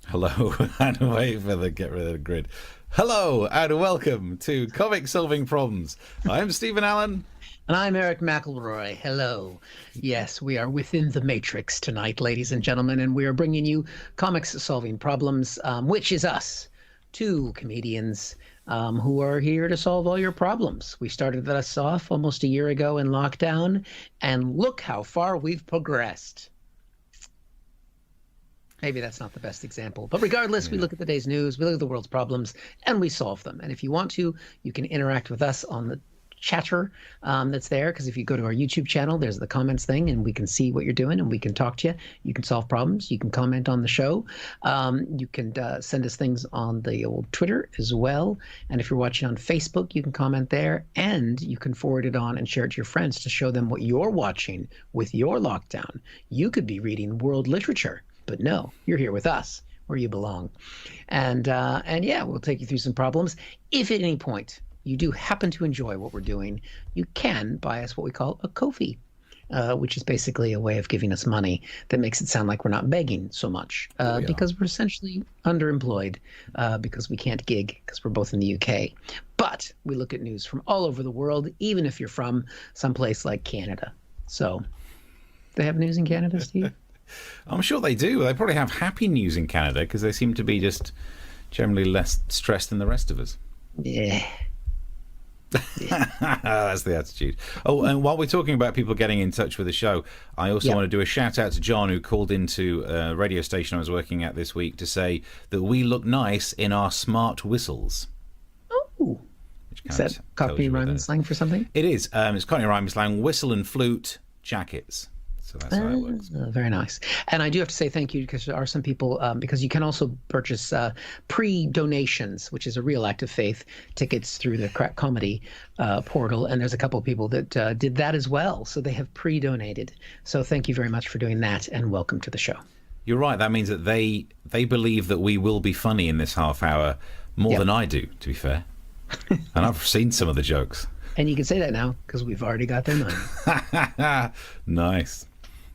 Hello, and wait for the get rid of the grid. Hello, and welcome to Comic Solving Problems. I'm Stephen Allen. And I'm Eric McElroy. Hello. Yes, we are within the Matrix tonight, ladies and gentlemen, and we are bringing you Comics Solving Problems, which is us, two comedians who are here to solve all your problems. We started this off almost a year ago in lockdown, and look how far we've progressed. Maybe that's not the best example, but regardless, we look at the day's news, we look at the world's problems, and we solve them. And if you want to, you can interact with us on the chatter that's there, because if you go to our YouTube channel, there's the comments thing, and we can see what you're doing, and we can talk to you. You can solve problems. You can comment on the show. You can send us things on the old Twitter as well. And if you're watching on Facebook, you can comment there, and you can forward it on and share it to your friends to show them what you're watching with your lockdown. You could be reading world literature. But no, you're here with us, where you belong. And yeah, we'll take you through some problems. If at any point you do happen to enjoy what we're doing, you can buy us what we call a Ko-fi, which is basically a way of giving us money that makes it sound like we're not begging so much, because we're essentially underemployed, because we can't gig because we're both in the UK. But we look at news from all over the world, even if you're from someplace like Canada. So, they have news in Canada, Steve? I'm sure they do. They probably have happy news in Canada because they seem to be just generally less stressed than the rest of us. Yeah. That's the attitude. Oh, and while we're talking about people getting in touch with the show, I also want to do a shout out to John, who called into a radio station I was working at this week to say that we look nice in our smart whistles. Oh. Is that Cockney rhyming slang for something? It is. It's Cockney rhyming slang, whistle and flute jackets. So that's how it works. Very nice. And I do have to say thank you, because there are some people, because you can also purchase pre-donations, which is a real act of faith, tickets through the Crack Comedy portal. And there's a couple of people that did that as well. So they have pre-donated. So thank you very much for doing that, and welcome to the show. You're right. That means that they believe that we will be funny in this half hour more than I do, to be fair. And I've seen some of the jokes. And you can say that now, because we've already got their money. Nice.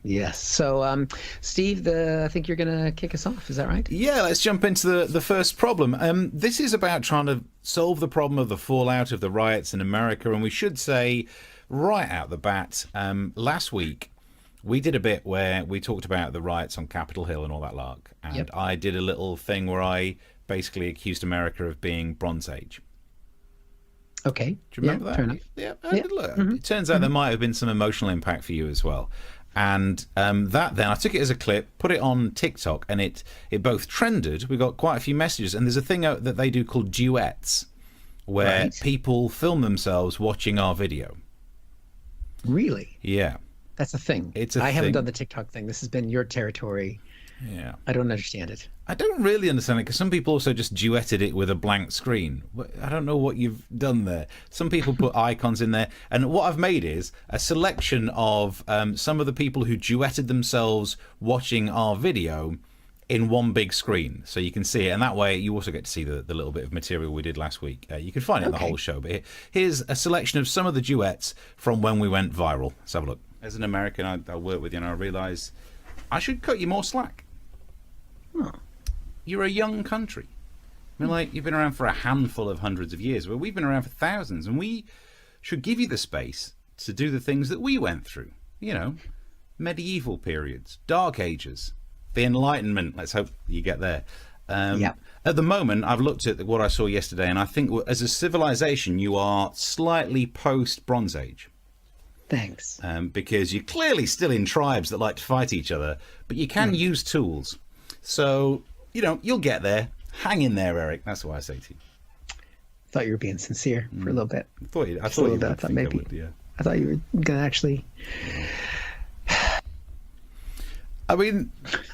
Yes. So, Steve, I think you're going to kick us off. Is that right? Yeah, let's jump into the first problem. This is about trying to solve the problem of the fallout of the riots in America. And we should say right out the bat, last week, we did a bit where we talked about the riots on Capitol Hill and all that lark. And I did a little thing where I basically accused America of being Bronze Age. Okay. Do you remember that? Fair enough. Yeah. Look, it turns out there might have been some emotional impact for you as well. And that then I took it as a clip, put it on TikTok, and it both trended. We got quite a few messages, and there's a thing that they do called duets, where people film themselves watching our video. Really? Yeah. That's a thing. I haven't done the TikTok thing. This has been your territory. Yeah. I don't understand it. I don't really understand it, because some people also just duetted it with a blank screen. I don't know what you've done there. Some people put icons in there. And what I've made is a selection of some of the people who duetted themselves watching our video in one big screen. So you can see it. And that way you also get to see the little bit of material we did last week. You can find it in the whole show. But here's a selection of some of the duets from when we went viral. Let's have a look. As an American, I work with you, and I realise I should cut you more slack. Oh. You're a young country. I mean, like, you've been around for a handful of hundreds of years, but we've been around for thousands, and we should give you the space to do the things that we went through. You know, medieval periods, dark ages, the Enlightenment. Let's hope you get there. At the moment, I've looked at what I saw yesterday, and I think as a civilization, you are slightly post-Bronze Age. Thanks. Because you're clearly still in tribes that like to fight each other, but you can use tools. So, you know, you'll get there. Hang in there, Eric. That's what I say to you. I thought you were being sincere for a little bit. I thought you would. I thought maybe. I thought you were going to actually. I mean,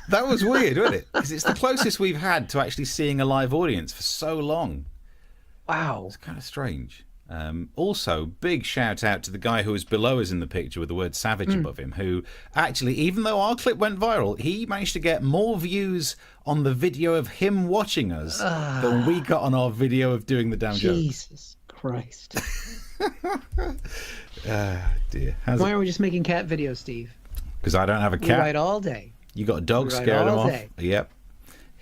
that was weird, wasn't it? Because it's the closest we've had to actually seeing a live audience for so long. Wow. It's kind of strange. Also, big shout out to the guy who was below us in the picture with the word savage above him, who actually, even though our clip went viral, he managed to get more views on the video of him watching us than we got on our video of doing the damn joke. Jesus Christ. Dear. Why are we just making cat videos, Steve? Because I don't have a cat. We write all day. You got a dog, scared him off. Day. Yep.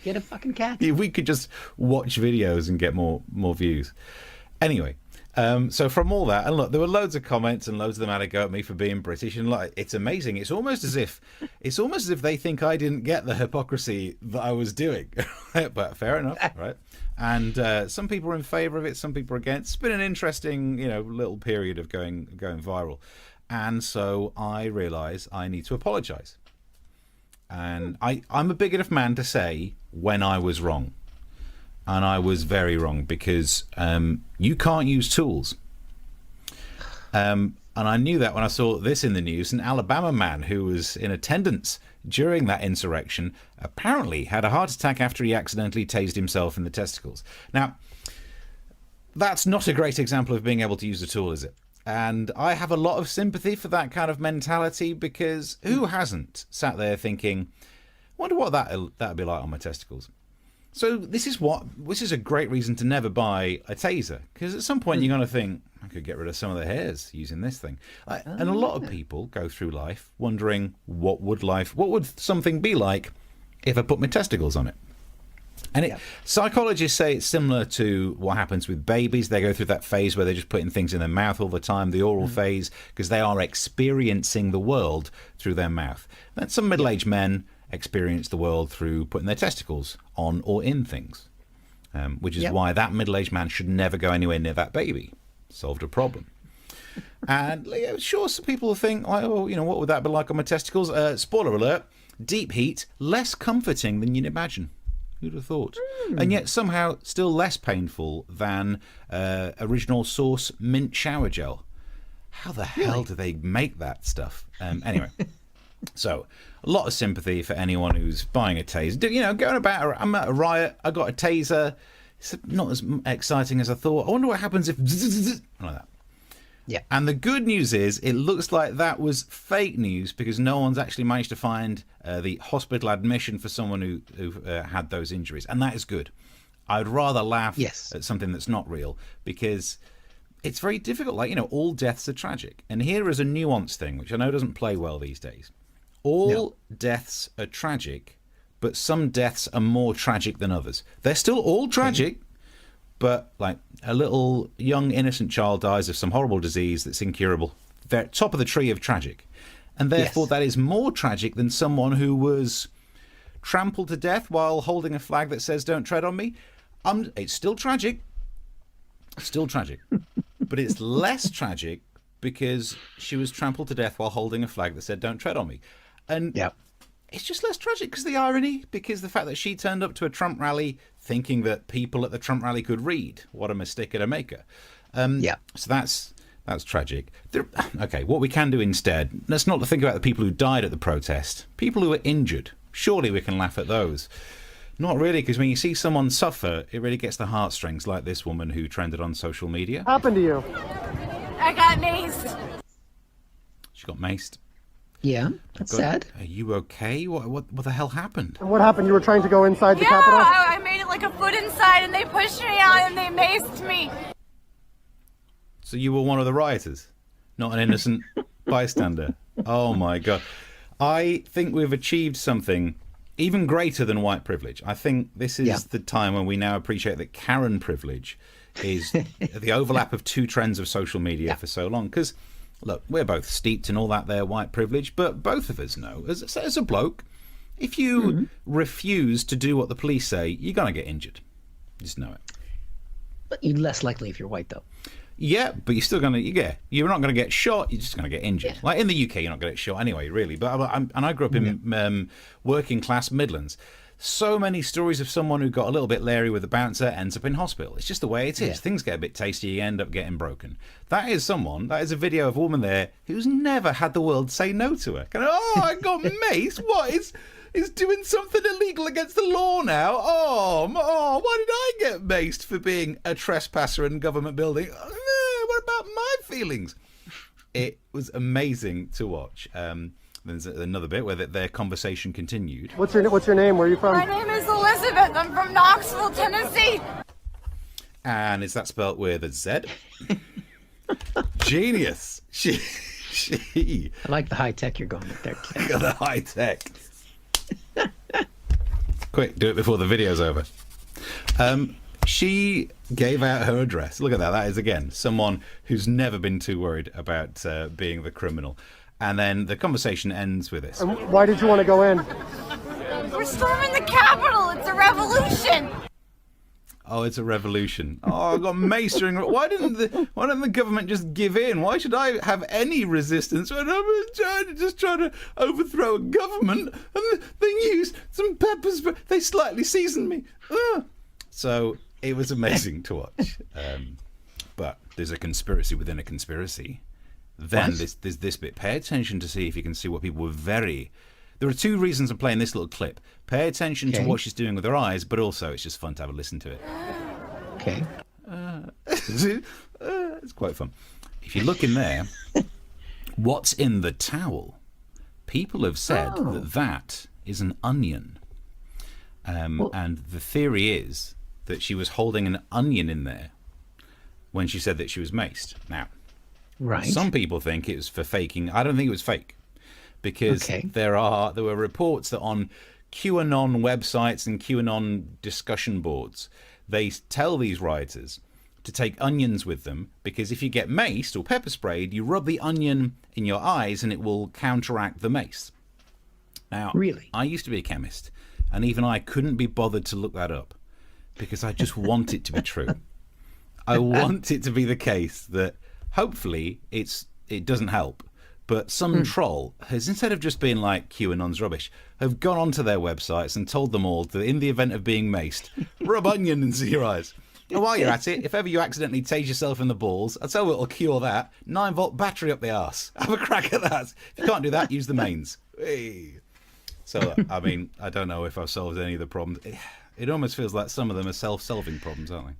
Get a fucking cat. If we could just watch videos and get more views. Anyway, so from all that, and look, there were loads of comments and loads of them had a go at me for being British, and like, it's amazing. It's almost as if they think I didn't get the hypocrisy that I was doing. But fair enough, right? And some people are in favour of it, some people are against. It's been an interesting, little period of going viral, and so I realise I need to apologise. And I'm a big enough man to say when I was wrong. And I was very wrong, because you can't use tools. And I knew that when I saw this in the news. An Alabama man who was in attendance during that insurrection apparently had a heart attack after he accidentally tased himself in the testicles. Now, that's not a great example of being able to use a tool, is it? And I have a lot of sympathy for that kind of mentality, because who hasn't sat there thinking, wonder what that'd be like on my testicles? So this is a great reason to never buy a taser, because at some point you're going to think, I could get rid of some of the hairs using this thing. And a lot of people go through life wondering, what would something be like if I put my testicles on it? And psychologists say it's similar to what happens with babies. They go through that phase where they're just putting things in their mouth all the time, the oral phase, because they are experiencing the world through their mouth. And some middle-aged men experience the world through putting their testicles on or in things, which is why that middle-aged man should never go anywhere near that baby. Solved a problem. And sure, some people think, what would that be like on my testicles? Spoiler alert, deep heat, less comforting than you'd imagine. Who'd have thought? And yet somehow still less painful than original source mint shower gel. How the hell do they make that stuff? Anyway, so a lot of sympathy for anyone who's buying a taser. Going about, I'm at a riot, I got a taser. It's not as exciting as I thought. I wonder what happens if like that. Yeah. And the good news is, it looks like that was fake news, because no one's actually managed to find the hospital admission for someone who had those injuries, and that is good. I'd rather laugh at something that's not real, because it's very difficult. All deaths are tragic, and here is a nuanced thing which I know doesn't play well these days. All deaths are tragic, but some deaths are more tragic than others. They're still all tragic. But like a little young innocent child dies of some horrible disease that's incurable. They're at top of the tree of tragic. And therefore that is more tragic than someone who was trampled to death while holding a flag that says "Don't tread on me." It's still tragic. Still tragic. But it's less tragic because she was trampled to death while holding a flag that said "Don't tread on me." And it's just less tragic because the irony, because the fact that she turned up to a Trump rally thinking that people at the Trump rally could read. What a mistake of a maker. So that's tragic. Okay, what we can do instead, let's not think about the people who died at the protest. People who were injured. Surely we can laugh at those. Not really, because when you see someone suffer, it really gets the heartstrings, like this woman who trended on social media. What happened to you? I got maced. She got maced. Yeah, that's sad. Are you okay? What the hell happened? And what happened? You were trying to go inside the Capitol? Yeah, I made it like a foot inside, and they pushed me out, and they maced me. So you were one of the rioters, not an innocent bystander. Oh my God. I think we've achieved something even greater than white privilege. I think this is the time when we now appreciate that Karen privilege is the overlap of two trends of social media for so long. Because look, we're both steeped in all that there white privilege, but both of us know, as a bloke, if you refuse to do what the police say, you're going to get injured. Just know it. But you're less likely if you're white, though. Yeah, but you're still going to, you're not going to get shot, you're just going to get injured. Like in the UK, you're not going to get shot anyway, really. But I grew up in working class Midlands. So many stories of someone who got a little bit leery with a bouncer ends up in hospital. It's just the way it is. Things get a bit tasty, you end up getting broken. That is a video of a woman there who's never had the world say no to her. I got maced? What? Is doing something illegal against the law now? Why did I get maced for being a trespasser in a government building? What about my feelings? It was amazing to watch. There's another bit where their conversation continued. What's your name? Where are you from? My name is Elizabeth. I'm from Knoxville, Tennessee. And is that spelt with a Z? Genius. She. I like the high tech you're going with there. Got the high tech. Quick, do it before the video's over. She gave out her address. Look at that. That is, again, someone who's never been too worried about being the criminal. And then the conversation ends with this. Why did you want to go in? We're storming the Capitol. It's a revolution. Oh, it's a revolution. Oh, I got maced during... Why didn't the government just give in? Why should I have any resistance when I'm trying to overthrow a government and they used some pepper spray? They slightly seasoned me. So it was amazing to watch. But there's a conspiracy within a conspiracy. Then there's this bit. Pay attention to see if you can see what people were very... There are two reasons I'm playing this little clip. Pay attention to what she's doing with her eyes, but also it's just fun to have a listen to it. Okay. It's quite fun. If you look in there, what's in the towel? People have said that is an onion. And the theory is that she was holding an onion in there when she said that she was maced. Now, some people think it was for faking. I don't think it was fake. Because there were reports that on QAnon websites and QAnon discussion boards, they tell these rioters to take onions with them, because if you get maced or pepper sprayed, you rub the onion in your eyes and it will counteract the mace. Now, I used to be a chemist, and even I couldn't be bothered to look that up because I just want it to be true. I want it to be the case that hopefully it doesn't help. But some troll has, instead of just being like QAnon's rubbish, have gone onto their websites and told them all that in the event of being maced, rub onion into your eyes. And while you're at it, if ever you accidentally tase yourself in the balls, I'll tell you what'll cure that. 9-volt battery up the arse. Have a crack at that. If you can't do that, use the mains. Hey. So, I mean, I don't know if I've solved any of the problems. It almost feels like some of them are self-solving problems, aren't they?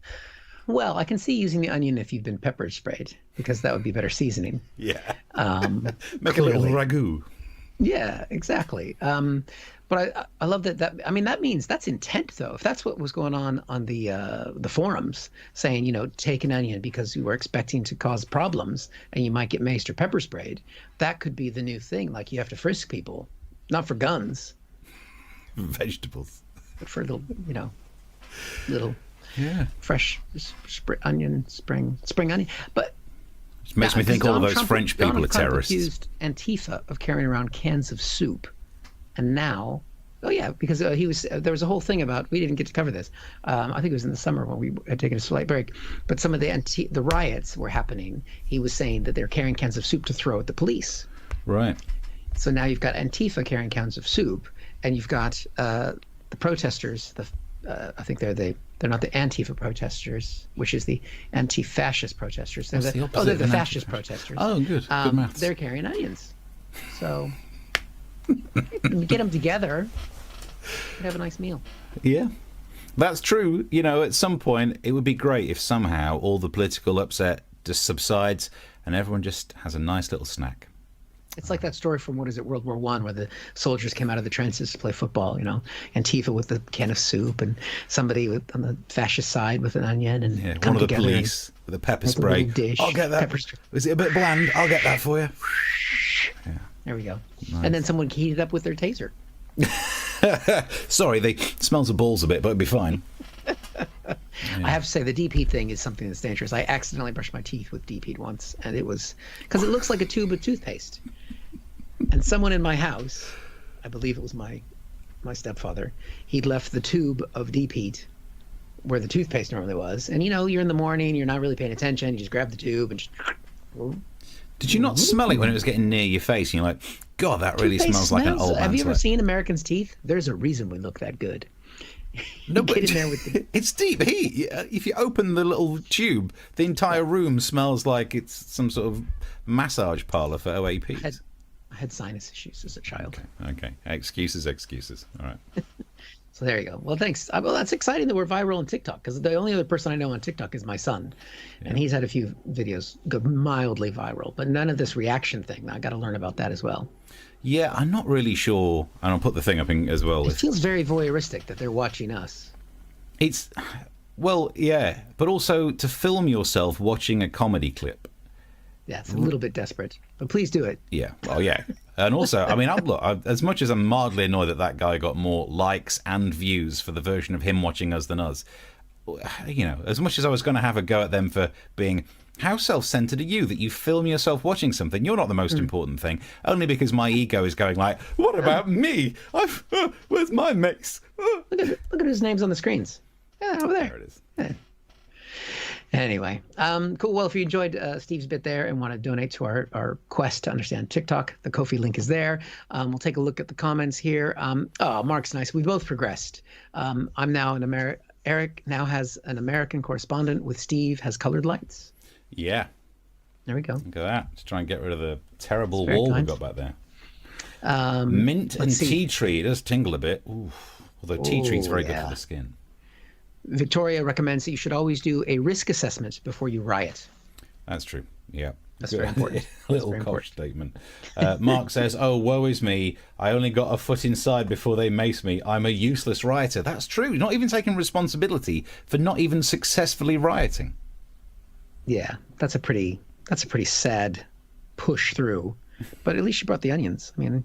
Well, I can see using the onion if you've been pepper sprayed, because that would be better seasoning. Yeah. Make a little ragu. Yeah, exactly. But I love that. I mean, that means that's intent, though. If that's what was going on the forums, saying, take an onion because you were expecting to cause problems and you might get maced or pepper sprayed, that could be the new thing. Like, you have to frisk people, not for guns, vegetables, but for little, little. Yeah, fresh spring onion. But it makes me think all of those French people are terrorists. Accused Antifa of carrying around cans of soup, and now, because there was a whole thing about, we didn't get to cover this. I think it was in the summer when we had taken a slight break. But some of the riots were happening. He was saying that they're carrying cans of soup to throw at the police. Right. So now you've got Antifa carrying cans of soup, and you've got the protesters. I think they're not the Antifa protesters, which is the anti-fascist protesters. They're the fascist protesters. Oh, good. Good maths. They're carrying onions. So get them together and have a nice meal. Yeah, that's true. At some point, it would be great if somehow all the political upset just subsides and everyone just has a nice little snack. It's like that story from, World War I, where the soldiers came out of the trenches to play football, Antifa with the can of soup and somebody on the fascist side with an onion, and one of the police with a pepper spray. I'll get that. Is it a bit bland? I'll get that for you. Yeah. There we go. Nice. And then someone heated up with their taser. Sorry, they smells the balls a bit, but it'd be fine. I have to say, the deep heat thing is something that's dangerous. I accidentally brushed my teeth with deep heat once, and it was because it looks like a tube of toothpaste. And someone in my house, I believe it was my stepfather, he'd left the tube of deep heat where the toothpaste normally was. And you're in the morning, you're not really paying attention, you just grab the tube and just... Did you not smell it when it was getting near your face? And you're like, God, that really smells like an old man's. Have you ever seen Americans' teeth? There's a reason we look that good. No, but in there with it's deep heat. If you open the little tube, the entire room smells like it's some sort of massage parlor for OAPs. I had sinus issues as a child. Okay. Excuses. All right. So there you go. Well, thanks. Well, that's exciting that we're viral on TikTok, because the only other person I know on TikTok is my son. And he's had a few videos go mildly viral, but none of this reaction thing. I got to learn about that as well. Yeah, I'm not really sure. And I'll put the thing up as well. It feels very voyeuristic that they're watching us. Well, yeah, but also to film yourself watching a comedy clip. Yeah, it's a little bit desperate, but please do it. Yeah. Well, yeah. And also, I mean, as much as I'm mildly annoyed that guy got more likes and views for the version of him watching us than us, you know, as much as I was going to have a go at them for being, how self-centered are you that you film yourself watching something? You're not the most important thing. Only because my ego is going like, what about me? Where's my mace? Look at his names on the screens. Yeah, over there. There it is. Yeah. Anyway, cool. Well, if you enjoyed Steve's bit there and want to donate to our quest to understand TikTok, the Ko-fi link is there. We'll take a look at the comments here. Oh, Mark's nice. We both progressed. I'm now Eric now has an American correspondent with Steve has colored lights. Yeah. There we go. Look at that. To try and get rid of the terrible wall we've got back there. Mint and tea tree. It does tingle a bit. Ooh. Although tea tree's very good for the skin. Victoria recommends that you should always do a risk assessment before you riot. That's true. Yeah. That's very important. Little Koch statement. Mark says, oh, woe is me. I only got a foot inside before they maced me. I'm a useless rioter. That's true. Not even taking responsibility for not even successfully rioting. Yeah, that's a pretty sad push through. But at least you brought the onions. I mean,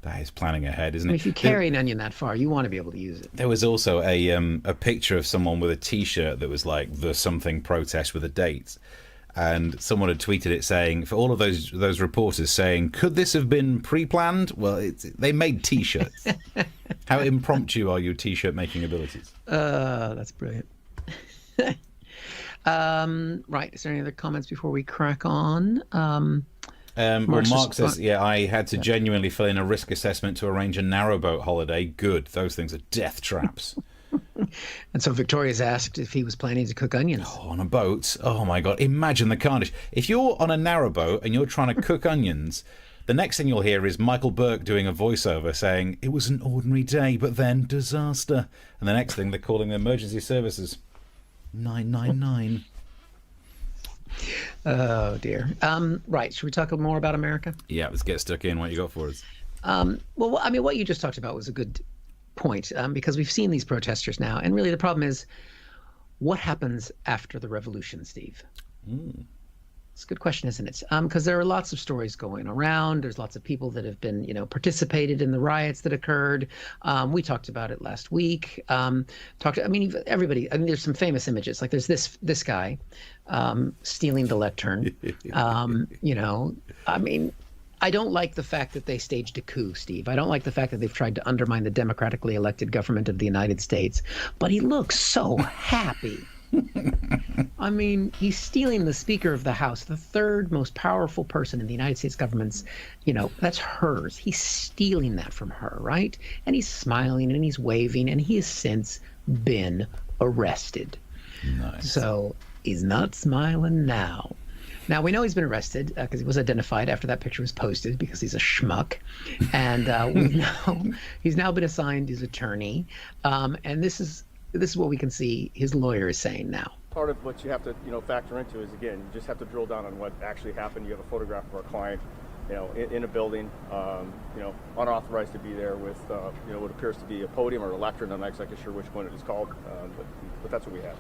that is planning ahead, isn't it? I mean, if you carry an onion that far, you want to be able to use it. There was also a picture of someone with a T-shirt that was like the something protest with a date. And someone had tweeted it saying, for all of those reporters saying, could this have been pre-planned? Well, they made T-shirts. How impromptu are your T-shirt making abilities? That's brilliant. Right. Is there any other comments before we crack on? Well, Mark says, yeah, I had to genuinely fill in a risk assessment to arrange a narrowboat holiday. Good. Those things are death traps. And so Victoria's asked if he was planning to cook onions. Oh, on a boat? Oh, my God. Imagine the carnage. If you're on a narrowboat and you're trying to cook onions, the next thing you'll hear is Michael Burke doing a voiceover saying, it was an ordinary day, but then disaster. And the next thing, they're calling the emergency services. 999. Oh, dear. Right. Should we talk more about America? Yeah, let's get stuck in. What you got for us? Well, I mean, what you just talked about was a good point, because we've seen these protesters now. And really the problem is, what happens after the revolution, Steve? It's a good question, isn't it? Because there are lots of stories going around. There's lots of people that have been, participated in the riots that occurred. We talked about it last week. Everybody. I mean, there's some famous images. Like there's this guy stealing the lectern. I mean, I don't like the fact that they staged a coup, Steve. I don't like the fact that they've tried to undermine the democratically elected government of the United States. But he looks so happy. I mean, he's stealing the Speaker of the House, the third most powerful person in the United States government's, that's hers. He's stealing that from her, right? And he's smiling and he's waving, and he has since been arrested. Nice. So he's not smiling now. Now, we know he's been arrested because he was identified after that picture was posted because he's a schmuck. And he's now been assigned his attorney. And this is what we can see his lawyer is saying now. Part of what you have to, factor into is, again, you just have to drill down on what actually happened. You have a photograph of our client, in a building, unauthorized to be there with, what appears to be a podium or a lectern. I'm not exactly sure which one it is called, but that's what we have.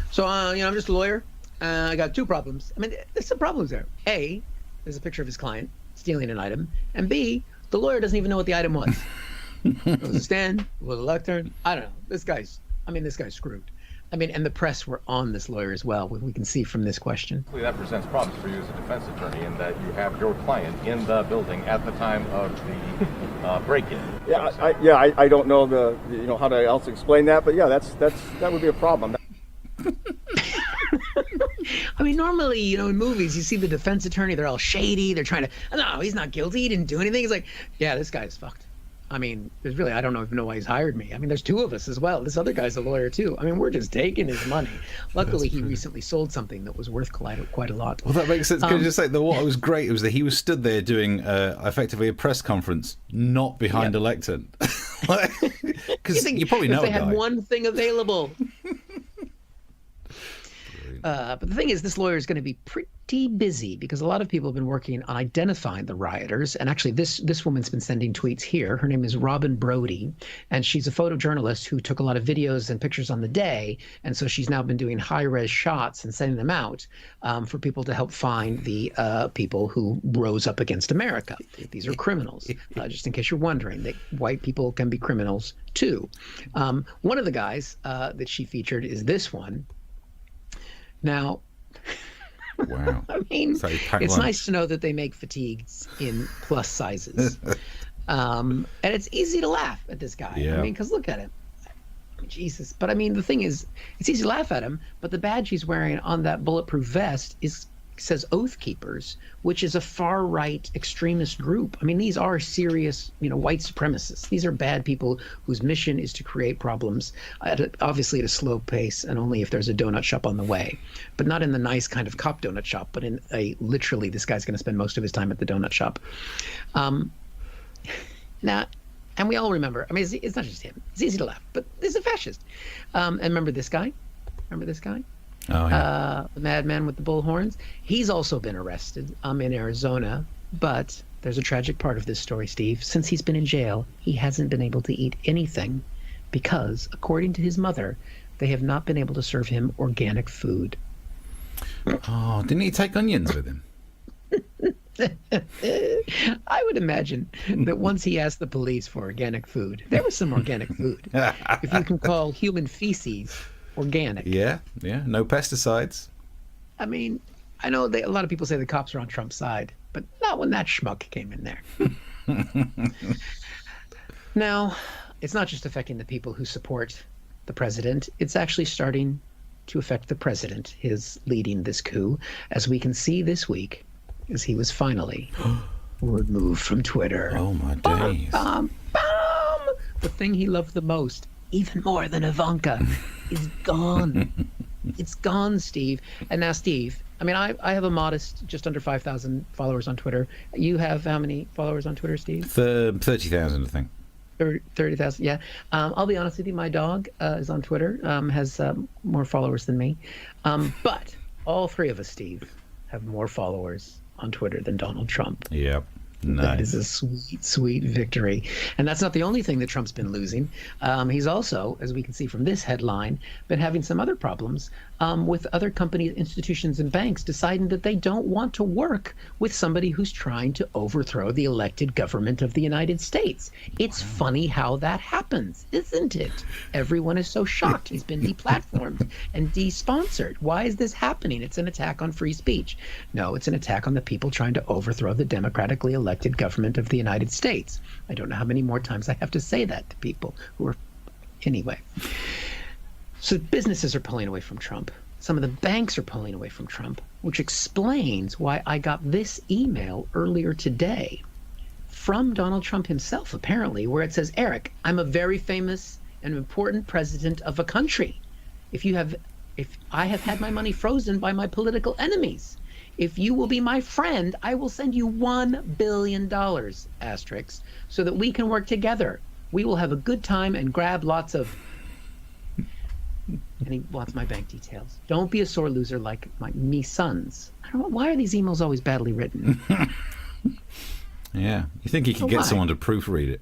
So, I'm just a lawyer. I got two problems. I mean, there's some problems there. A, there's a picture of his client stealing an item. And B, the lawyer doesn't even know what the item was. It was a stand, it was a lectern. I don't know. This guy's screwed. I mean, and the press were on this lawyer as well, we can see from this question. That presents problems for you as a defense attorney in that you have your client in the building at the time of the break-in. Yeah, I don't know how to else explain that, but yeah, that would be a problem. I mean, normally, in movies, you see the defense attorney, they're all shady. They're trying to, no, he's not guilty. He didn't do anything. He's like, yeah, this guy's fucked. I mean, I don't even know why he's hired me. I mean, there's two of us as well. This other guy's a lawyer too. I mean, we're just taking his money. Luckily, he recently sold something that was worth quite a lot. Well, that makes sense. Because just like what was great was that he was stood there doing effectively a press conference, not behind a lectern. Because you probably know they had one thing available. But the thing is, this lawyer is going to be pretty busy because a lot of people have been working on identifying the rioters. And actually, this woman's been sending tweets here. Her name is Robin Brody, and she's a photojournalist who took a lot of videos and pictures on the day. And so she's now been doing high-res shots and sending them out for people to help find the people who rose up against America. These are criminals, just in case you're wondering, that white people can be criminals too. One of the guys that she featured is this one. Now, wow. I mean, it's nice to know that they make fatigues in plus sizes. And it's easy to laugh at this guy. Yeah. I mean, because look at him. Jesus. But I mean, the thing is, it's easy to laugh at him, but the badge he's wearing on that bulletproof vest says Oath Keepers, which is a far-right extremist group. I mean, these are serious, white supremacists. These are bad people whose mission is to create problems, obviously at a slow pace and only if there's a donut shop on the way, but not in the nice kind of cop donut shop, but in literally, this guy's going to spend most of his time at the donut shop. Now, and we all remember, I mean, it's not just him. It's easy to laugh, but this is a fascist. And remember this guy? Oh, yeah. The madman with the bullhorns. He's also been arrested in Arizona, but there's a tragic part of this story, Steve. Since he's been in jail, he hasn't been able to eat anything because, according to his mother, they have not been able to serve him organic food. Oh, didn't he take onions with him? I would imagine that once he asked the police for organic food, there was some organic food. If you can call human feces organic. Yeah, no pesticides. I mean, I know a lot of people say the cops are on Trump's side, but not when that schmuck came in there. Now, it's not just affecting the people who support the president. It's actually starting to affect the president, his leading this coup, as we can see this week, as he was finally removed from Twitter. Oh, my days. The thing he loved the most, even more than Ivanka, is gone. It's gone, Steve. And now, Steve, I mean, I have a modest, just under 5,000 followers on Twitter. You have how many followers on Twitter, Steve? 30,000, I think. 30,000, yeah. I'll be honest with you, my dog is on Twitter, has more followers than me. But all three of us, Steve, have more followers on Twitter than Donald Trump. Yep. Nice. That is a sweet, sweet victory. And that's not the only thing that Trump's been losing. He's also, as we can see from this headline, been having some other problems with other companies, institutions, and banks deciding that they don't want to work with somebody who's trying to overthrow the elected government of the United States. It's funny how that happens, isn't it? Everyone is so shocked. He's been deplatformed and de-sponsored. Why is this happening? It's an attack on free speech. No, it's an attack on the people trying to overthrow the democratically elected government of the United States. I don't know how many more times I have to say that to people who are... Anyway. So businesses are pulling away from Trump. Some of the banks are pulling away from Trump, which explains why I got this email earlier today from Donald Trump himself, apparently, where it says, Eric, I'm a very famous and important president of a country. If I have had my money frozen by my political enemies, if you will be my friend, I will send you $1 billion, asterisk, so that we can work together. We will have a good time and grab lots of... And he wants my bank details. Don't be a sore loser like me sons. I don't know, why are these emails always badly written? Yeah. You think he could get someone to proofread it?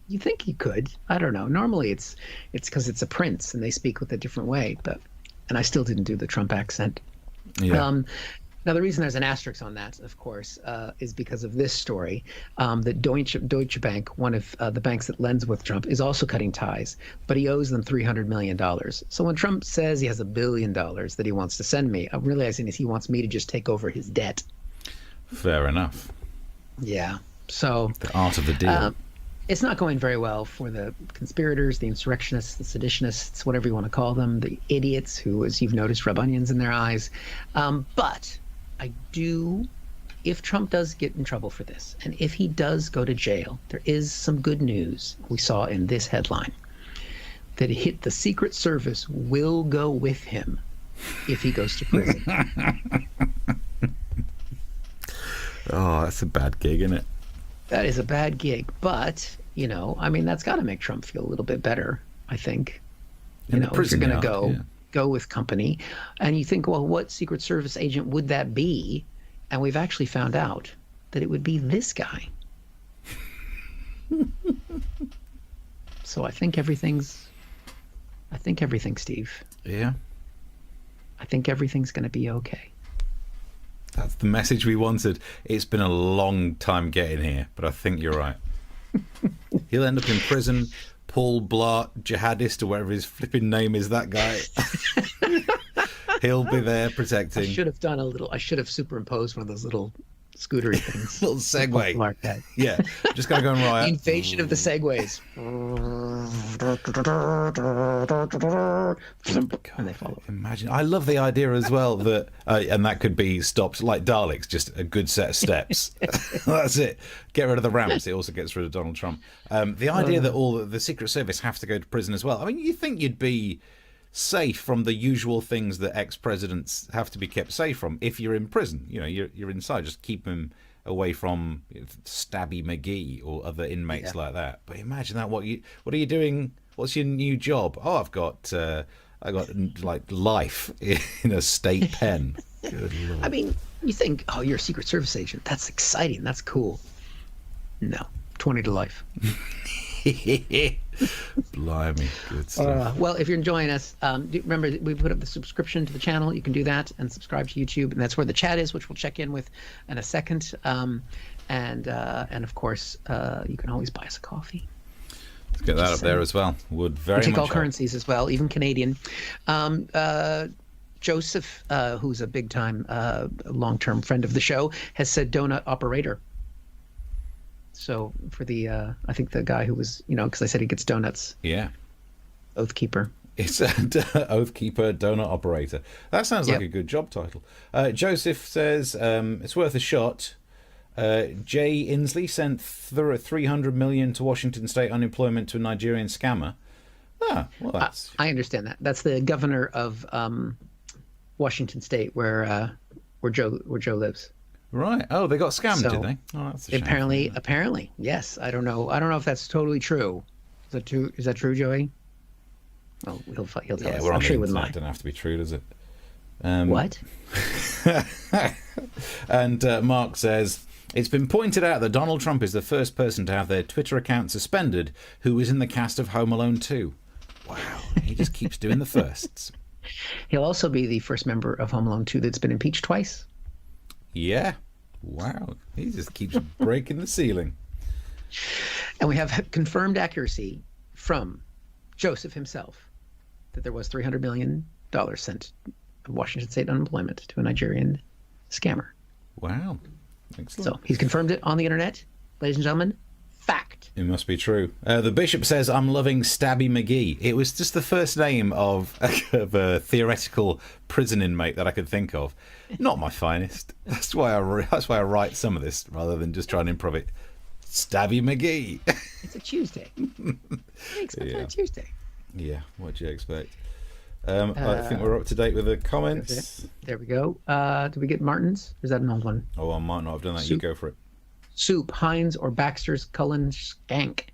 You think he could? I don't know. Normally it's because it's a prince and they speak with a different way. And I still didn't do the Trump accent. Yeah. Now, the reason there's an asterisk on that, of course, is because of this story, that Deutsche Bank, one of the banks that lends with Trump, is also cutting ties, but he owes them $300 million. So when Trump says he has $1 billion that he wants to send me, I'm realizing is he wants me to just take over his debt. Fair enough. Yeah. So the art of the deal. It's not going very well for the conspirators, the insurrectionists, the seditionists, whatever you want to call them, the idiots who, as you've noticed, rub onions in their eyes. But I do, if Trump does get in trouble for this, and if he does go to jail, there is some good news we saw in this headline, that the Secret Service will go with him if he goes to prison. Oh, that's a bad gig, isn't it? That is a bad gig, but, I mean, that's got to make Trump feel a little bit better, I think. If you're going to go... Yeah. go with company. And you think, well, what Secret Service agent would that be? And we've actually found out that it would be this guy. So I think everything's, Steve. Yeah. I think everything's going to be okay. That's the message we wanted. It's been a long time getting here, but I think you're right. He'll end up in prison. Paul Blart, jihadist, or whatever his flipping name is, that guy. He'll be there protecting. I should have superimposed one of those little scootery things. Little Segway. Mark that. Yeah, just gotta go and riot. The invasion of the Segways. And they follow. Imagine. I love the idea as well that, and that could be stopped like Daleks, just a good set of steps. That's it. Get rid of the ramps. It also gets rid of Donald Trump. The idea that all the Secret Service have to go to prison as well. I mean, you think you'd be safe from the usual things that ex-presidents have to be kept safe from if you're in prison. You know, you're inside. Just keep them away from Stabby McGee or other inmates like that. But imagine that. What are you doing? What's your new job? Oh, I've got like life in a state pen. Good Lord. I mean, you think, oh, you're a Secret Service agent. That's exciting. That's cool. No, 20 to life. Blimey, good stuff. Well, if you're enjoying us, remember we put up the subscription to the channel. You can do that and subscribe to YouTube, and that's where the chat is, which we'll check in with in a second. And of course, you can always buy us a coffee. Let's get that up there as well. Would very much take all help. currencies as well, even Canadian. Joseph, who's a big time, long-term friend of the show, has said donut operator. So for the, I think the guy who was, because I said he gets donuts. Yeah. Oath Keeper. It's Oath Keeper, donut operator. That sounds like a good job title. Joseph says it's worth a shot. Jay Inslee sent 300 million to Washington State unemployment to a Nigerian scammer. Ah, well, that's. I understand that. That's the governor of Washington State, where Joe lives. Right. Oh, they got scammed, did they? Oh, that's a shame. Apparently, yes. I don't know if that's totally true. Is that true? Is that true, Joey? Oh, he'll tell us. We're on the internet. It doesn't have to be true, does it? What? And Mark says, it's been pointed out that Donald Trump is the first person to have their Twitter account suspended who was in the cast of Home Alone 2. Wow. He just keeps doing the firsts. He'll also be the first member of Home Alone 2 that's been impeached twice. Yeah. Wow. He just keeps breaking the ceiling. And we have confirmed accuracy from Joseph himself that there was $300 million sent of Washington State unemployment to a Nigerian scammer. Wow. Excellent. So he's confirmed it on the internet. Ladies and gentlemen, fact. It must be true. The bishop says, I'm loving Stabby McGee. It was just the first name of a theoretical prison inmate that I could think of. Not my finest. That's why I write some of this rather than just try and improv it. Stabby McGee. It's a Tuesday. Expect on a Tuesday. Yeah, what do you expect? I think we're up to date with the comments. There we go. Did we get Martin's? Or is that an old one? Oh, I might not have done that. Soup. You go for it. Soup, Heinz, or Baxter's Cullen Skank.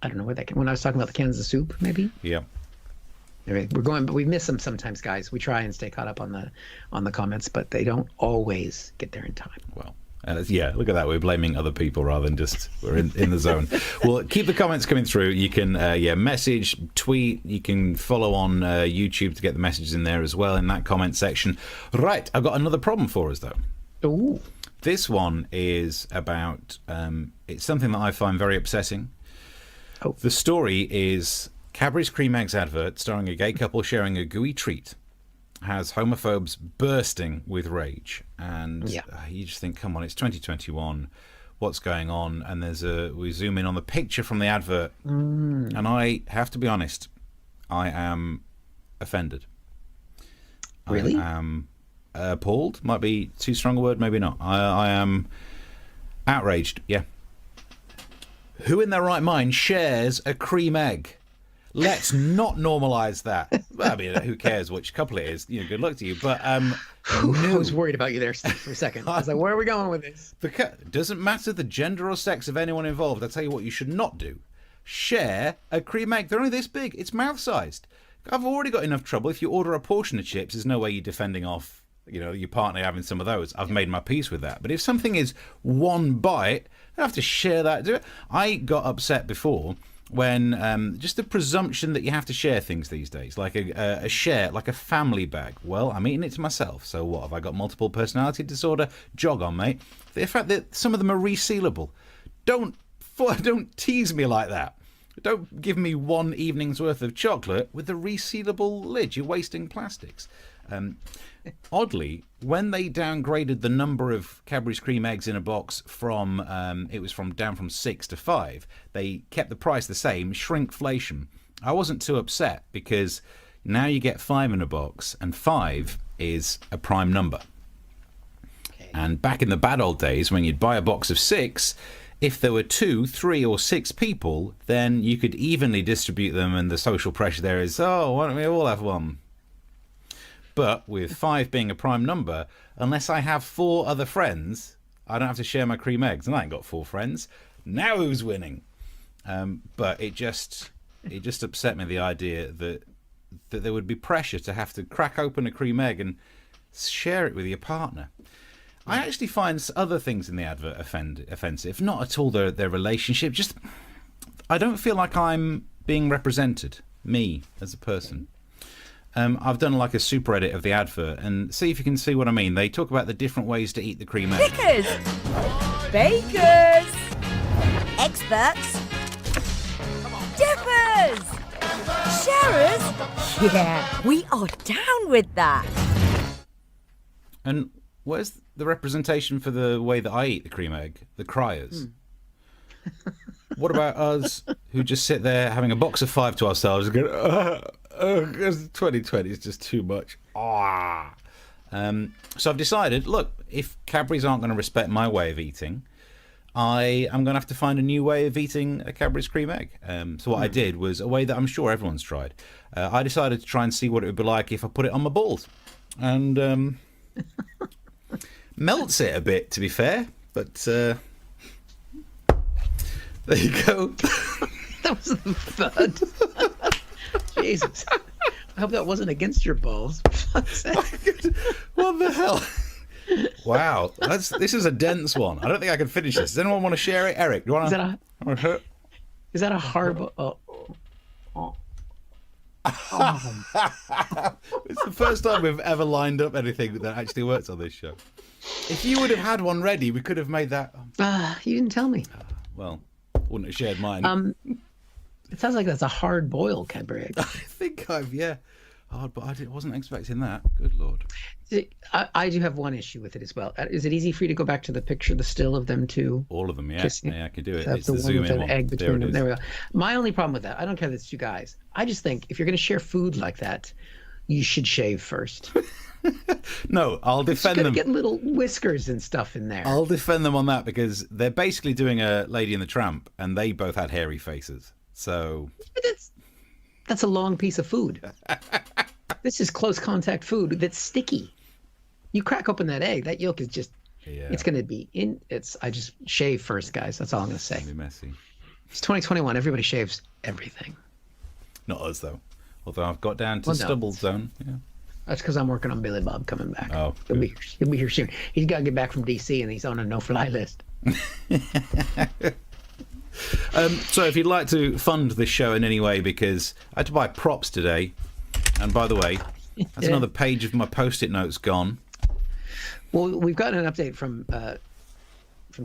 I don't know where that came. When I was talking about the cans of soup, maybe. Yeah. Anyway, we're going, but we miss them sometimes, guys. We try and stay caught up on the comments, but they don't always get there in time. Well. Yeah, look at that. We're blaming other people rather than just we're in the zone. Well, keep the comments coming through. You can message, tweet. You can follow on YouTube to get the messages in there as well in that comment section. Right, I've got another problem for us though. Ooh. This one is about it's something that I find very upsetting. Oh. The story is Cadbury's Cream Eggs advert starring a gay couple sharing a gooey treat has homophobes bursting with rage, and you just think, come on, it's 2021, what's going on? And we zoom in on the picture from the advert, and I have to be honest, I am offended. Really? I am appalled. Might be too strong a word, maybe not. I am outraged. Yeah. Who in their right mind shares a cream egg? Let's not normalise that. Well, I mean, who cares which couple it is? Good luck to you. But I was worried about you there for a second. I was like, where are we going with this? It doesn't matter the gender or sex of anyone involved. I'll tell you what you should not do. Share a cream egg. They're only this big. It's mouth-sized. I've already got enough trouble. If you order a portion of chips, there's no way you're defending off, your partner having some of those. I've made my peace with that. But if something is one bite, I have to share that. Do it. I got upset before when just the presumption that you have to share things these days, like a share, like a family bag. Well, I'm eating it to myself. So what? Have I got multiple personality disorder? Jog on, mate. The fact that some of them are resealable. Don't tease me like that. Don't give me one evening's worth of chocolate with a resealable lid. You're wasting plastics. Oddly, when they downgraded the number of Cadbury's Creme eggs in a box from down from 6 to 5, they kept the price the same, shrinkflation. I wasn't too upset because now you get 5 in a box, and 5 is a prime number. Okay. And back in the bad old days, when you'd buy a box of 6, if there were 2, 3, or 6 people, then you could evenly distribute them, and the social pressure there is, why don't we all have one? But with 5 being a prime number, unless I have 4 other friends, I don't have to share my cream eggs. And I ain't got 4 friends. Now who's winning? But it just upset me, the idea that there would be pressure to have to crack open a cream egg and share it with your partner. I actually find other things in the advert offensive. Not at all their relationship. Just I don't feel like I'm being represented, me as a person. I've done like a super edit of the advert, and see if you can see what I mean. They talk about the different ways to eat the cream egg. Pickers! Bakers! Experts! Dippers! Sharers! Yeah, we are down with that. And where's the representation for the way that I eat the cream egg? The criers. What about us who just sit there having a box of 5 to ourselves and go, 2020 is just too much. So I've decided, look, if Cadbury's aren't going to respect my way of eating, I am going to have to find a new way of eating a Cadbury's cream egg. So what I did was a way that I'm sure everyone's tried. I decided to try and see what it would be like if I put it on my balls. And melts it a bit, to be fair. But there you go. That was the thud. Jesus. I hope that wasn't against your balls. What the hell? Wow. This is a dense one. I don't think I can finish this. Does anyone want to share it? Eric, do you want to? Is that a hard... It's the first time we've ever lined up anything that actually works on this show. If you would have had one ready, we could have made that. You didn't tell me. Well, wouldn't have shared mine. It sounds like that's a hard boiled Cadbury egg. I think hard, but I wasn't expecting that. Good Lord. I do have one issue with it as well. Is it easy for you to go back to the picture, the still of them two? All of them, yeah. Kissing? Yeah, I can do it. That's It's the the one zoom with in an one. egg between them. There There it we is. go. My only problem with that, I don't care that it's 2 guys. I just think if you're going to share food like that, you should shave first. No, I'll defend them. Get little whiskers and stuff in there. I'll defend them on that because they're basically doing a Lady and the Tramp, and they both had hairy faces. So But that's a long piece of food. This is close contact food that's sticky. You crack open that egg, that yolk is just, it's going to be in, I just shave first, guys. That's all I'm going to say. it'll be messy. It's 2021. Everybody shaves everything. Not us, though. Although I've got down to stubble zone. Yeah. That's because I'm working on Billy Bob coming back. Oh, he'll be here soon. He's got to get back from DC, and he's on a no-fly list. So if you'd like to fund this show in any way, because I had to buy props today, and by the way, that's another page of my post-it notes gone. Well, we've gotten an update from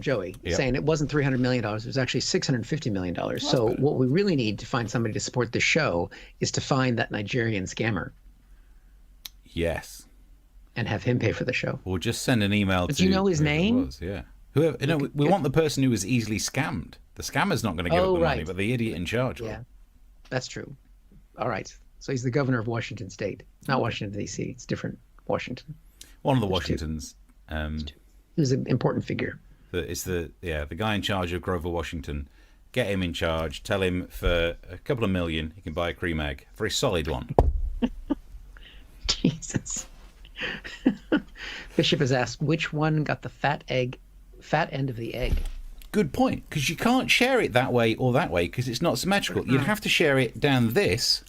Joey saying it wasn't $300 million. It was actually $650 million. So what we really need to find somebody to support the show is to find that Nigerian scammer. Yes. And have him pay for the show. Or just send an email to... Do you know his name? Yeah. Whoever, we want the person who was easily scammed. The scammer's not going to give up the money, but the idiot in charge will. Yeah, that's true. All right. So he's the governor of Washington State. Not Washington, D.C. It's different Washington. One of the Washingtons. He was an important figure. It's the guy in charge of Grover Washington. Get him in charge. Tell him for a couple of million he can buy a cream egg. A very solid one. Jesus. Bishop has asked, which one got the fat end of the egg? Good point, because you can't share it that way or that way because it's not symmetrical. You'd have to share it down this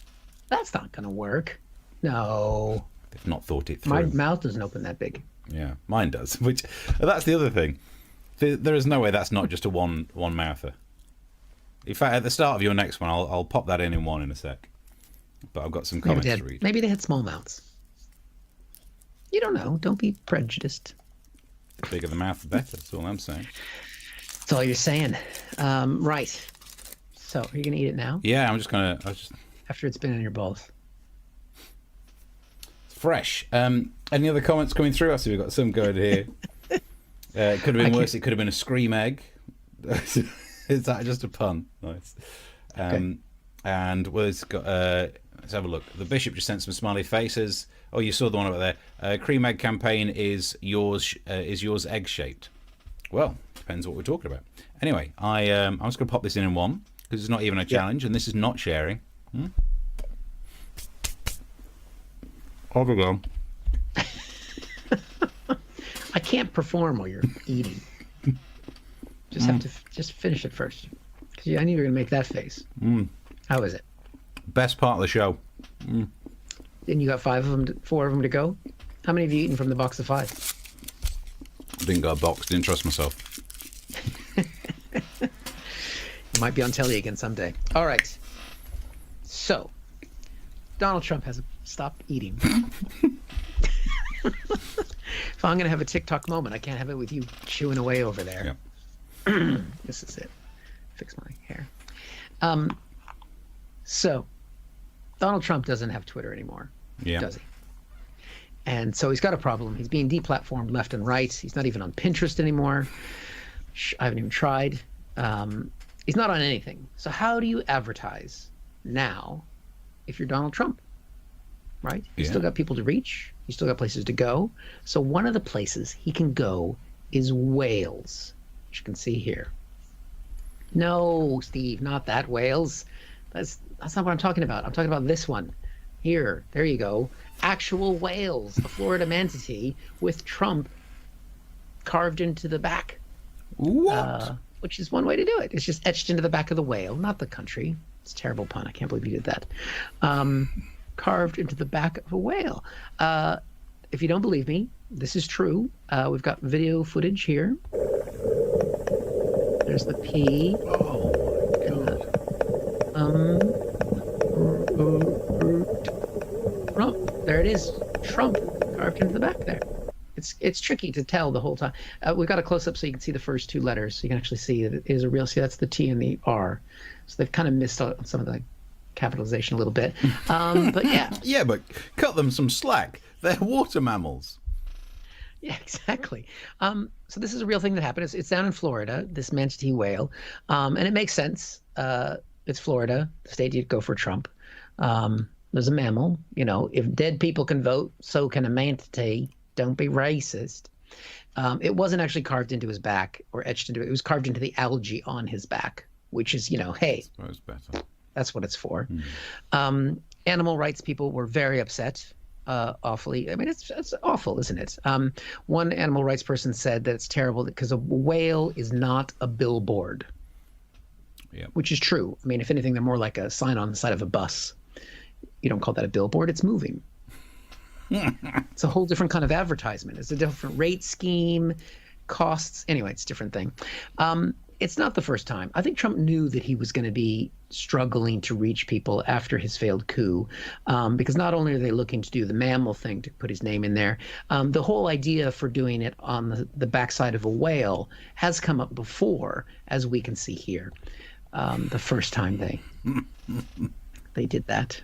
That's not going to work. No. They've not thought it through. My mouth doesn't open that big. Yeah, mine does. Which that's the other thing. There is no way that's not just a one mouther. In fact, at the start of your next one, I'll pop that in one in a sec. But I've got some comments to read. Maybe they had small mouths. You don't know. Don't be prejudiced. The bigger the mouth, the better. That's all I'm saying. That's all you're saying. Right. So, are you going to eat it now? Yeah, I'm just going to... After it's been in your balls. It's fresh. Any other comments coming through? I see we've got some going here. It could have been worse. It could have been a scream egg. Is that just a pun? Nice. Okay. And let's have a look. The Bishop just sent some smiley faces. Oh, you saw the one over there. Creme egg campaign is yours egg shaped? Well, depends what we're talking about. Anyway, I'm just going to pop this in one because it's not even a challenge, and this is not sharing. Off we go. I can't perform while you're eating. Just have to just finish it first. Because I knew you were going to make that face. How is it? Best part of the show. And you got 4 of them to go? How many have you eaten from the box of 5? Didn't go a box. Didn't trust myself. You might be on telly again someday. All right. So, Donald Trump has stopped eating. If I'm going to have a TikTok moment, I can't have it with you chewing away over there. Yep. This is it. Fix my hair. So, Donald Trump doesn't have Twitter anymore, does he? And so he's got a problem. He's being deplatformed left and right. He's not even on Pinterest anymore. I haven't even tried. He's not on anything. So how do you advertise now if you're Donald Trump? Right? He's still got people to reach. He's still got places to go. So one of the places he can go is Wales, which you can see here. No, Steve, not that Wales. That's not what I'm talking about. I'm talking about this one. Here, there you go. Actual Wales, a Florida manatee with Trump carved into the back. What? Which is one way to do it. It's just etched into the back of the whale, not the country. It's a terrible pun. I can't believe you did that. Carved into the back of a whale. If you don't believe me, this is true. We've got video footage here. There's the P. And the Trump. There it is. Trump carved into the back there. It's tricky to tell the whole time. We've got a close-up so you can see the first 2 letters. So you can actually see that it is a real. See, that's the T and the R. So they've kind of missed out on some of the capitalization a little bit. But yeah. Yeah, but cut them some slack. They're water mammals. Yeah, exactly. So this is a real thing that happened. It's down in Florida, this manatee whale. And it makes sense. It's Florida, the state you'd go for Trump. There's a mammal. You know, if dead people can vote, so can a manatee. Don't be racist. It wasn't actually carved into his back or etched into it. It was carved into the algae on his back, which is, hey, Better. That's what it's for. Animal rights people were very upset, awfully. I mean, it's awful, isn't it? One animal rights person said that it's terrible because a whale is not a billboard, which is true. I mean, if anything, they're more like a sign on the side of a bus. You don't call that a billboard. It's moving. It's a whole different kind of advertisement. It's a different rate scheme, costs. Anyway, it's a different thing. It's not the first time. I think Trump knew that he was going to be struggling to reach people after his failed coup, because not only are they looking to do the mammal thing to put his name in there, the whole idea for doing it on the backside of a whale has come up before, as we can see here. The first time they did that.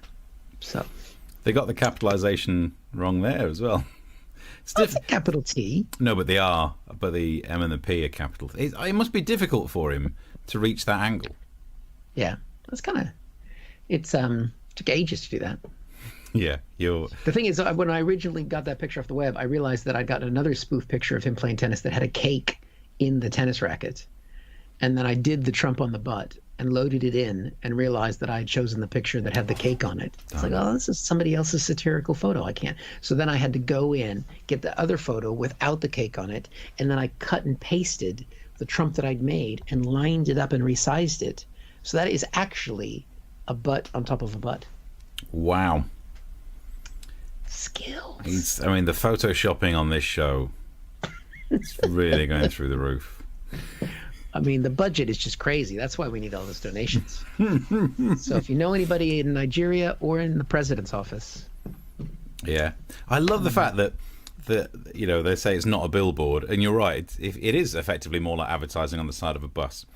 So they got the capitalization wrong there as well. It's a capital T. No, but the M and the P are capital. It must be difficult for him to reach that angle. Yeah, that's kind of. It's took ages to do that. Yeah, The thing is, when I originally got that picture off the web, I realized that I'd gotten another spoof picture of him playing tennis that had a cake in the tennis racket, and then I did the Trump on the butt and loaded it in and realized that I had chosen the picture that had the cake on it. It's like, oh, this is somebody else's satirical photo. I can't. So then I had to go in, get the other photo without the cake on it, and then I cut and pasted the Trump that I'd made and lined it up and resized it. So that is actually a butt on top of a butt. Wow. Skills. I mean, the photoshopping on this show is really going through the roof. I mean, the budget is just crazy. That's why we need all those donations. So if you know anybody in Nigeria or in the president's office. Yeah. I love the fact that they say it's not a billboard, and you're right. It is effectively more like advertising on the side of a bus.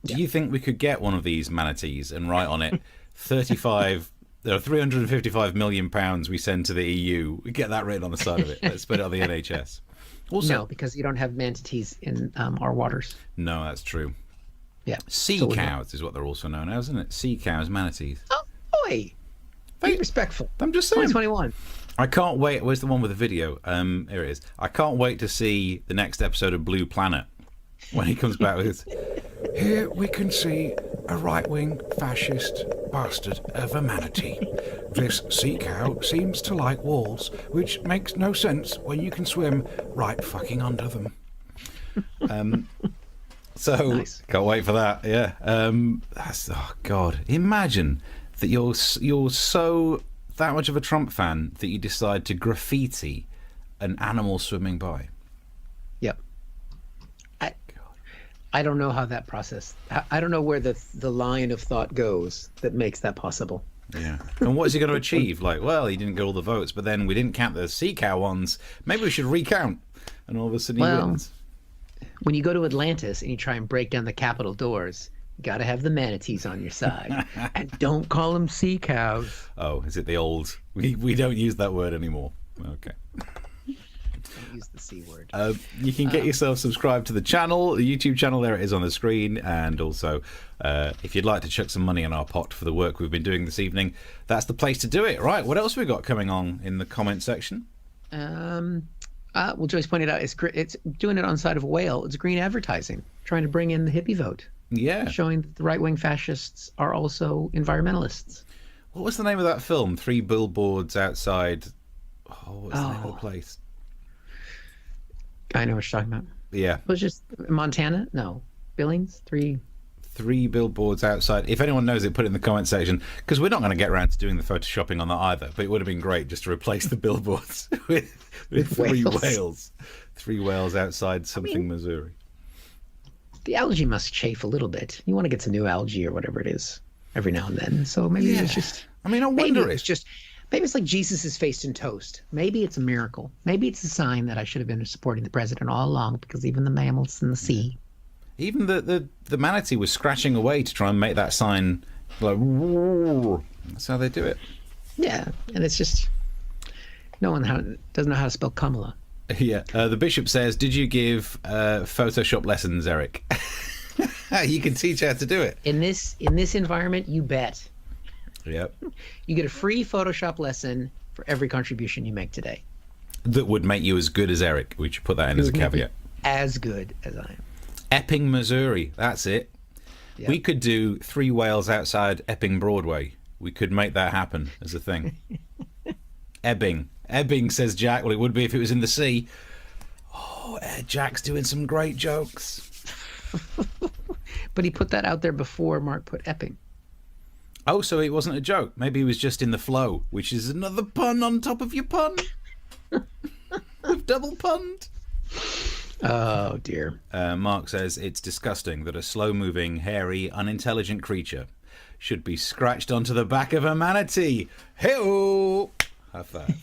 Do you think we could get one of these manatees and write on it 355 million pounds we send to the EU? We get that written on the side of it. Let's put it on the NHS. Also, No, because you don't have manatees in our waters. No, that's true. Yeah. Sea cows is what they're also known as, isn't it? Sea cows, manatees. Oh, boy. Be respectful. I'm just saying. 2021. I can't wait. Where's the one with the video? Here it is. I can't wait to see the next episode of Blue Planet when he comes back with his... Here we can see a right-wing fascist bastard of a manatee. This sea cow seems to like walls, which makes no sense when you can swim right fucking under them. So, nice. Can't wait for that, yeah. Oh, God. Imagine that you're so that much of a Trump fan that you decide to graffiti an animal swimming by. Yep. I don't know how that process... I don't know where the line of thought goes that makes that possible. Yeah. And what is he going to achieve? Like, well, he didn't get all the votes, but then we didn't count the sea cow ones. Maybe we should recount. And all of a sudden he wins. When you go to Atlantis and you try and break down the Capitol doors, you got to have the manatees on your side. And don't call them sea cows. Oh, is it the old... We don't use that word anymore. Okay. Don't use the C word. You can get yourself subscribed to the channel, the YouTube channel. There it is on the screen. And also, if you'd like to chuck some money in our pot for the work we've been doing this evening, that's the place to do it. Right, what else have we got coming on in the comment section? Well, Joyce pointed out it's doing it on the side of a whale. It's green advertising, trying to bring in the hippie vote. Yeah. Showing that the right-wing fascists are also environmentalists. What was the name of that film? 3 billboards outside... what's the name of the place? I know what you're talking about. Yeah. It was just Montana? No. Billings? 3 billboards outside. If anyone knows it, put it in the comment section, because we're not going to get around to doing the photoshopping on that either, but it would have been great just to replace the billboards with 3 whales. 3 whales outside something, Missouri. The algae must chafe a little bit. You want to get some new algae or whatever it is every now and then. So maybe it's just... I mean, I wonder maybe it's like Jesus' face in toast. Maybe it's a miracle. Maybe it's a sign that I should have been supporting the president all along, because even the mammals in the sea... Even the manatee was scratching away to try and make that sign like... Whoa. That's how they do it. Yeah, and it's just... No one doesn't know how to spell Kamala. Yeah, the bishop says, did you give Photoshop lessons, Eric? You can teach how to do it. In this environment, you bet. Yep. You get a free Photoshop lesson for every contribution you make today. That would make you as good as Eric. We should put that in as a caveat. As good as I am. Epping, Missouri. That's it. Yep. We could do 3 whales outside Epping Broadway. We could make that happen as a thing. Ebbing. Ebbing, says Jack. Well, it would be if it was in the sea. Oh, Jack's doing some great jokes. But he put that out there before Mark put Epping. Oh, so it wasn't a joke. Maybe he was just in the flow, which is another pun on top of your pun. We've double punned. Oh, dear. Mark says, it's disgusting that a slow-moving, hairy, unintelligent creature should be scratched onto the back of a manatee. Hey-oh! Have that.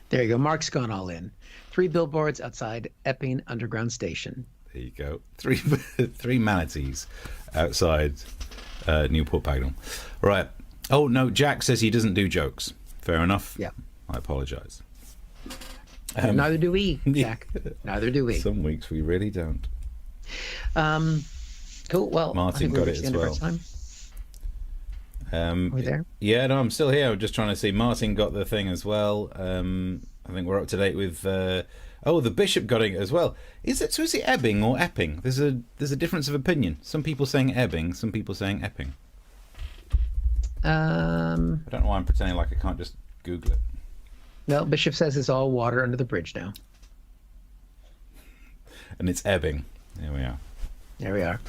There you go. Mark's gone all in. 3 billboards outside Epping Underground Station. There you go. 3 manatees outside Newport Pagnell. Right. Oh, no, Jack says he doesn't do jokes. Fair enough. Yeah. I apologise. Neither do we, Jack. Neither do we. Some weeks we really don't. Cool. Well, Martin got it as well. Are we there? Yeah, no, I'm still here. I'm just trying to see. Martin got the thing as well. I think we're up to date with... the bishop got it as well. Is it Ebbing or Epping? There's a difference of opinion. Some people saying Ebbing, some people saying Epping. I don't know why I'm pretending like I can't just Google it. No, Bishop says it's all water under the bridge now. And it's Ebbing. There we are. There we are.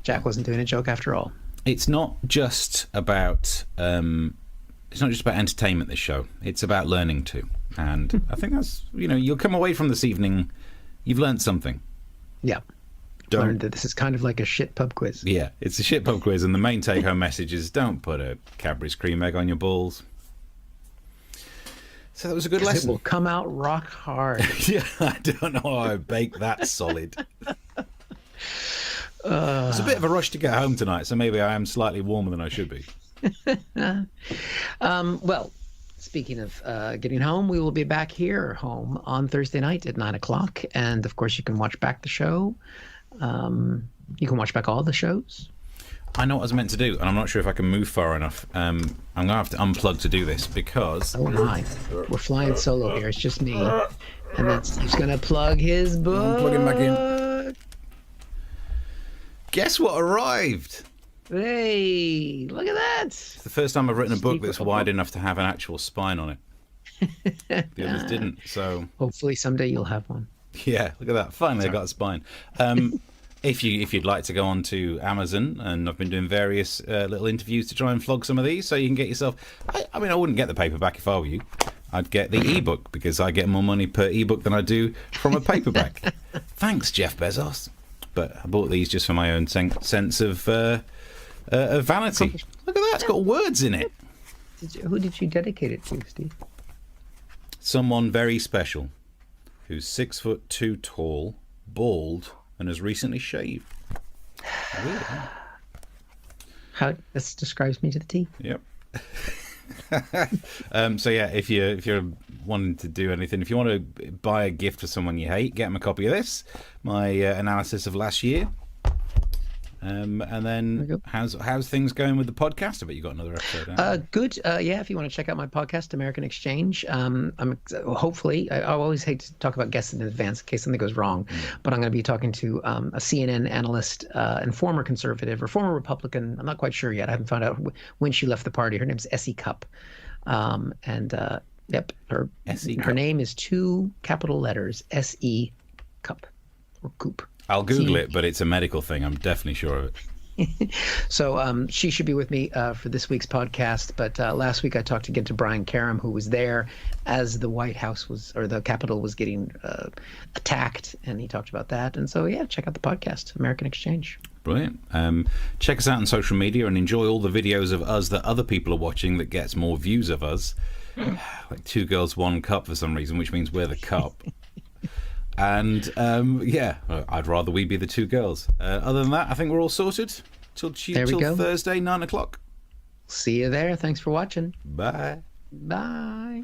Jack wasn't doing a joke after all. It's not just about it's not just about entertainment, this show. It's about learning too. And I think that's, you'll come away from this evening, you've learned something. Yeah. Learned that this is kind of like a shit pub quiz. Yeah, it's a shit pub quiz, and the main take-home message is don't put a Cadbury's cream egg on your balls. So that was a good lesson. It will come out rock hard. Yeah, I don't know how I baked that solid. It's a bit of a rush to get home tonight, so maybe I am slightly warmer than I should be. Well, speaking of getting home, we will be back here home on Thursday night at 9 o'clock. And, of course, you can watch back the show. You can watch back all the shows. I know what I was meant to do, and I'm not sure if I can move far enough. I'm going to have to unplug to do this because... Oh, my. We're flying solo here. It's just me. And then Steve's going to plug his book. Plug him back in. Guess what arrived? Hey, look at that. It's the first time I've written a book that's wide enough to have an actual spine on it. The others didn't, so... Hopefully someday you'll have one. Yeah, look at that. Finally, I got a spine. If you'd like to go on to Amazon, and I've been doing various little interviews to try and flog some of these, so you can get yourself... I mean, I wouldn't get the paperback if I were you. I'd get the ebook, because I get more money per ebook than I do from a paperback. Thanks, Jeff Bezos. But I bought these just for my own sense of vanity. Look at that, it's got words in it. Who did you dedicate it to, Steve? Someone very special, who's 6'2" tall, bald, and has recently shaved. Weird, huh? How this describes me to the T. Yep. So yeah, if you're wanting to do anything, if you want to buy a gift for someone you hate, get them a copy of this, my analysis of last year. And then how's things going with the podcast? I bet you got another episode. Good. Yeah, if you want to check out my podcast, American Exchange. Hopefully, I always hate to talk about guests in advance in case something goes wrong, but I'm going to be talking to a CNN analyst and former conservative or former Republican. I'm not quite sure yet. I haven't found out when she left the party. Her name's Essie Cupp, yep, her name is 2 capital letters, S-E Cupp or Coop. I'll Google it, but it's a medical thing. I'm definitely sure of it. So she should be with me for this week's podcast. But last week I talked again to Brian Creme, who was there as the White House or the Capitol was getting attacked, and he talked about that. And so, yeah, check out the podcast, American Exchange. Brilliant. Check us out on social media and enjoy all the videos of us that other people are watching that gets more views of us. Like 2 girls, 1 cup for some reason, which means we're the cup. And yeah, I'd rather we be the 2 girls. Other than that, I think we're all sorted till Thursday, 9 o'clock. See you there. Thanks for watching. Bye. Bye.